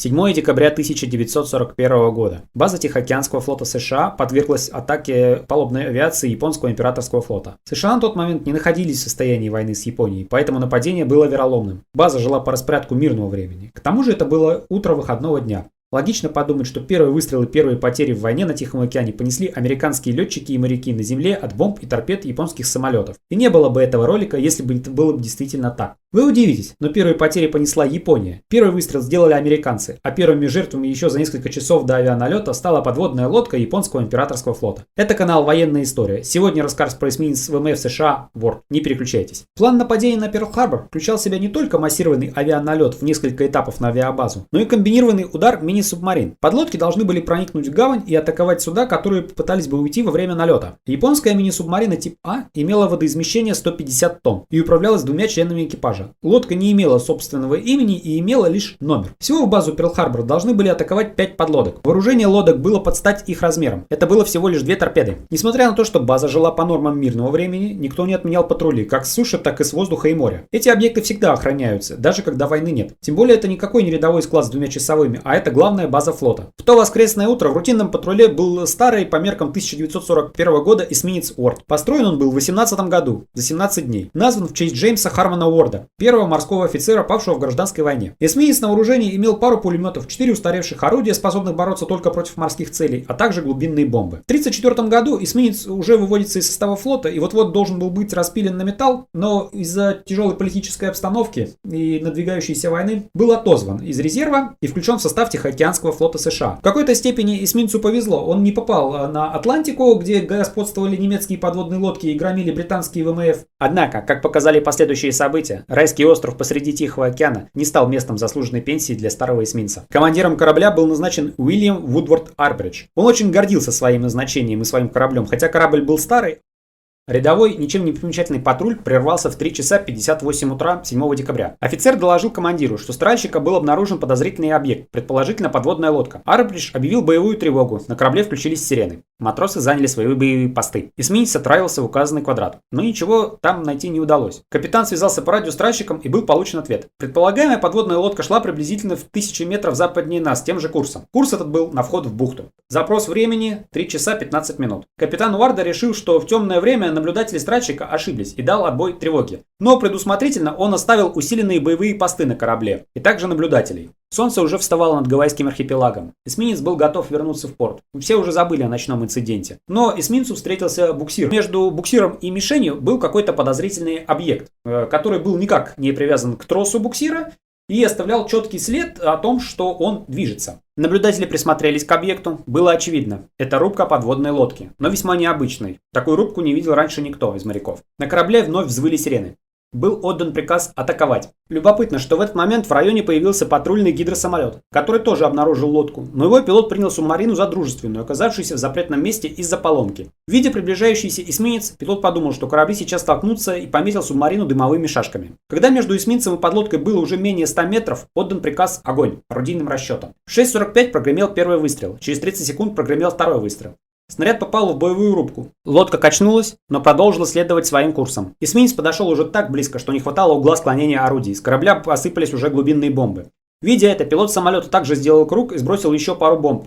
7 декабря 1941 года. База Тихоокеанского флота США подверглась атаке палубной авиации японского императорского флота. США на тот момент не находились в состоянии войны с Японией, поэтому нападение было вероломным. База жила по распорядку мирного времени. К тому же это было утро выходного дня. Логично подумать, что первые выстрелы и первые потери в войне на Тихом океане понесли американские летчики и моряки на земле от бомб и торпед японских самолетов. И не было бы этого ролика, если бы это было действительно так. Вы удивитесь, но первые потери понесла Япония. Первый выстрел сделали американцы, а первыми жертвами еще за несколько часов до авианалета стала подводная лодка японского императорского флота. Это канал «Военная история». Сегодня рассказ про эсминец ВМФ США «Ворд». Не переключайтесь. План нападения на Перл-Харбор включал в себя не только массированный авианалет в несколько этапов на авиабазу, но и комбинированный удар мини-субмарин. Подлодки должны были проникнуть в гавань и атаковать суда, которые попытались бы уйти во время налета. Японская мини-субмарина тип А имела водоизмещение 150 тонн и управлялась двумя членами экипажа. Лодка не имела собственного имени и имела лишь номер. Всего в базу Перл-Харбор должны были атаковать 5 подлодок. Вооружение лодок было под стать их размерам. Это было всего лишь 2 торпеды. Несмотря на то, что база жила по нормам мирного времени, никто не отменял патрули, как с суши, так и с воздуха и моря. Эти объекты всегда охраняются, даже когда войны нет. Тем более это никакой не рядовой склад с 2 часовыми, а это главная база флота. В то воскресное утро в рутинном патруле был старый по меркам 1941 года эсминец Уорд. Построен он был в 18 году, за 17 дней. Назван в честь Джеймса Хармона Уорда, первого морского офицера, павшего в гражданской войне. Эсминец на вооружении имел пару пулеметов, 4 устаревших орудия, способных бороться только против морских целей, а также глубинные бомбы. В 1934 году эсминец уже выводится из состава флота и вот-вот должен был быть распилен на металл, но из-за тяжелой политической обстановки и надвигающейся войны был отозван из резерва и включен в состав Тихоокеанского флота США. В какой-то степени эсминцу повезло, он не попал на Атлантику, где господствовали немецкие подводные лодки и громили британские ВМФ. Однако, как показали последующие события, райский остров посреди Тихого океана не стал местом заслуженной пенсии для старого эсминца. Командиром корабля был назначен Уильям Вудворд Арбридж. Он очень гордился своим назначением и своим кораблем, хотя корабль был старый. Рядовой, ничем не примечательный патруль прервался в 3 часа 58 утра 7 декабря. Офицер доложил командиру, что с тральщика был обнаружен подозрительный объект, предположительно подводная лодка. Арбридж объявил боевую тревогу, на корабле включились сирены. Матросы заняли свои боевые посты. Эсминец отправился в указанный квадрат, но ничего там найти не удалось. Капитан связался по радио с тральщиком и был получен ответ. Предполагаемая подводная лодка шла приблизительно в 1000 метров западнее нас тем же курсом. Курс этот был на вход в бухту. Запрос времени 3 часа 15 минут. Капитан Уорда решил, что в темное время наблюдатели с тральщика ошиблись и дал отбой тревоги. Но предусмотрительно он оставил усиленные боевые посты на корабле и также наблюдателей. Солнце уже вставало над Гавайским архипелагом. Эсминец был готов вернуться в порт. Все уже забыли о ночном инциденте. Но эсминцу встретился буксир. Между буксиром и мишенью был какой-то подозрительный объект, который был никак не привязан к тросу буксира и оставлял четкий след о том, что он движется. Наблюдатели присмотрелись к объекту. Было очевидно, это рубка подводной лодки, но весьма необычной. Такую рубку не видел раньше никто из моряков. На корабле вновь взвыли сирены. Был отдан приказ атаковать. Любопытно, что в этот момент в районе появился патрульный гидросамолет, который тоже обнаружил лодку, но его пилот принял субмарину за дружественную, оказавшуюся в запретном месте из-за поломки. Видя приближающийся эсминец, пилот подумал, что корабли сейчас столкнутся и пометил субмарину дымовыми шашками. Когда между эсминцем и подлодкой было уже менее 100 метров, отдан приказ «Огонь» орудийным расчетом. В 6:45 прогремел первый выстрел, через 30 секунд прогремел второй выстрел. Снаряд попал в боевую рубку. Лодка качнулась, но продолжила следовать своим курсом. Эсминец подошел уже так близко, что не хватало угла склонения орудий. С корабля посыпались уже глубинные бомбы. Видя это, пилот самолета также сделал круг и сбросил еще пару бомб.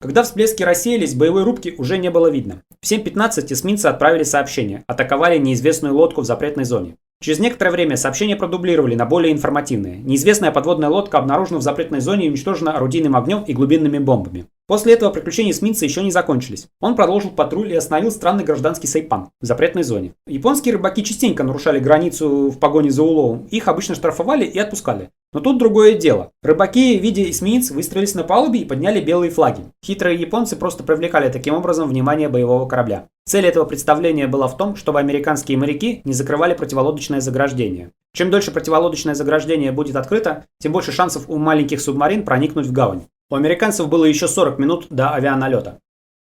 Когда всплески рассеялись, боевой рубки уже не было видно. В 7:15 эсминцы отправили сообщение. Атаковали неизвестную лодку в запретной зоне. Через некоторое время сообщения продублировали на более информативные. Неизвестная подводная лодка обнаружена в запретной зоне и уничтожена орудийным огнем и глубинными бомбами. После этого приключения эсминца еще не закончились. Он продолжил патруль и остановил странный гражданский сайпан в запретной зоне. Японские рыбаки частенько нарушали границу в погоне за уловом. Их обычно штрафовали и отпускали. Но тут другое дело. Рыбаки, видя эсминец, выстроились на палубе и подняли белые флаги. Хитрые японцы просто привлекали таким образом внимание боевого корабля. Цель этого представления была в том, чтобы американские моряки не закрывали противолодочное заграждение. Чем дольше противолодочное заграждение будет открыто, тем больше шансов у маленьких субмарин проникнуть в гавань. У американцев было еще 40 минут до авианалета.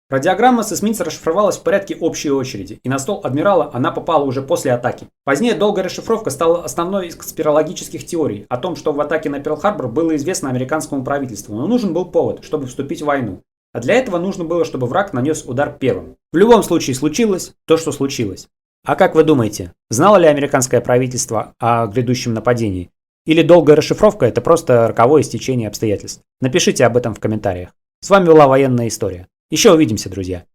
Радиограмма с эсминца расшифровалась в порядке общей очереди, и на стол адмирала она попала уже после атаки. Позднее долгая расшифровка стала основной из конспирологических теорий о том, что в атаке на Перл-Харбор было известно американскому правительству, но нужен был повод, чтобы вступить в войну. А для этого нужно было, чтобы враг нанес удар первым. В любом случае случилось то, что случилось. А как вы думаете, знало ли американское правительство о грядущем нападении? Или долгая расшифровка – это просто роковое стечение обстоятельств? Напишите об этом в комментариях. С вами была Военная история. Еще увидимся, друзья.